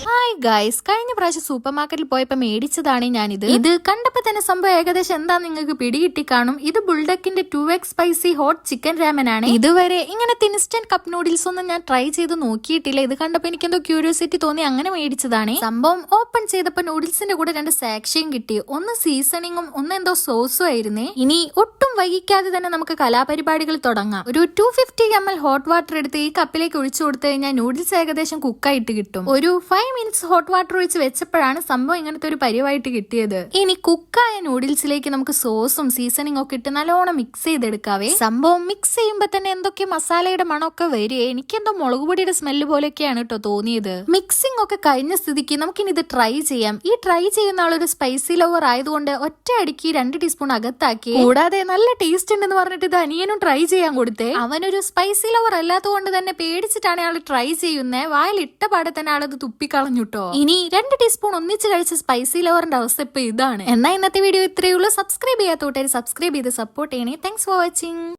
Hi guys, കഴിഞ്ഞ പ്രാവശ്യം super മാർക്കറ്റിൽ പോയപ്പോ മേടിച്ചതാണ് ഞാനിത്. ഇത് കണ്ടപ്പോ തന്നെ സംഭവം ഏകദേശം എന്താ നിങ്ങൾക്ക് പിടികിട്ടി കാണും. ഇത് ബുൾഡക്കിന്റെ 2x spicy hot chicken Raman ആണ്. ഇതുവരെ ഇങ്ങനത്തെ ഇൻസ്റ്റന്റ് കപ്പ് നൂഡിൽസ് ഒന്നും ഞാൻ ട്രൈ ചെയ്ത് നോക്കിയിട്ടില്ല. ഇത് കണ്ടപ്പോ എനിക്ക് എന്തോ ക്യൂരിയോസിറ്റി തോന്നി അങ്ങനെ മേടിച്ചതാണ്. സംഭവം ഓപ്പൺ ചെയ്തപ്പോ നൂഡിൽസിന്റെ കൂടെ 2 സാക്ഷിയും കിട്ടി. ഒന്ന് സീസണിങ്ങും ഒന്ന് എന്തോ സോസും ആയിരുന്നേ. ഇനി ഒട്ടും വൈകിക്കാതെ തന്നെ നമുക്ക് കലാപരിപാടികൾ തുടങ്ങാം. ഒരു 250 ml ഹോട്ട് വാട്ടർ എടുത്ത് ഈ കപ്പിലേക്ക് ഒഴിച്ചു കൊടുത്തു കഴിഞ്ഞാൽ നൂഡിൽസ് ഏകദേശം കുക്കായിട്ട് കിട്ടും. ഒരു 5 മിനിറ്റ്സ് ഹോട്ട് വാട്ടർ ഒഴിച്ച് വെച്ചപ്പോഴാണ് സംഭവം ഇങ്ങനത്തെ ഒരു പരിവായിട്ട് കിട്ടിയത്. ഇനി കുക്കായ നൂഡിൽസിലേക്ക് നമുക്ക് സോസും സീസണിംഗ് ഒക്കെ ഇട്ട് നല്ലോണം മിക്സ് ചെയ്തെടുക്കാവേ. സംഭവം മിക്സ് ചെയ്യുമ്പോ തന്നെ എന്തൊക്കെ മസാലയുടെ മണമൊക്കെ വരും. എനിക്കെന്തോ മുളക് പൊടിയുടെ സ്മെല്ല് പോലെയൊക്കെയാണ് കേട്ടോ തോന്നിയത്. മിക്സിംഗ് ഒക്കെ കഴിഞ്ഞ സ്ഥിതിക്ക് നമുക്കിനി ഇത് ട്രൈ ചെയ്യാം. ഈ ട്രൈ ചെയ്യുന്ന ആളൊരു സ്പൈസി ലവർ ആയതുകൊണ്ട് ഒറ്റ അടിക്ക് 2 ടീസ്പൂൺ അകത്താക്കി. കൂടാതെ നല്ല ടേസ്റ്റ് ഉണ്ടെന്ന് പറഞ്ഞിട്ട് ഇത് അനിയനും ട്രൈ ചെയ്യാൻ കൊടുത്തേ. അവനൊരു സ്പൈസി ലവർ അല്ലാത്തതുകൊണ്ട് തന്നെ പേടിച്ചിട്ടാണ് ആള് ട്രൈ ചെയ്യുന്നത്. വായിൽ ഇട്ട പാടെ തന്നെ ആളത് തുപ്പിക്കളഞ്ഞുട്ടോ. ഇനി 2 ടീസ്പൂൺ ഒന്നിച്ച് കഴിച്ച സ്പൈസി ലവറിന്റെ അവസ്ഥ ഇപ്പൊ ഇതാണ്. എന്നാ ഇന്നത്തെ വീഡിയോ ഇത്രയേ ഉള്ളൂ. സബ്സ്ക്രൈബ് ചെയ്യാത്തോട്ടെ സബ്സ്ക്രൈബ് ചെയ്ത് സപ്പോർട്ട് ചെയ്യണേ. Thanks for watching.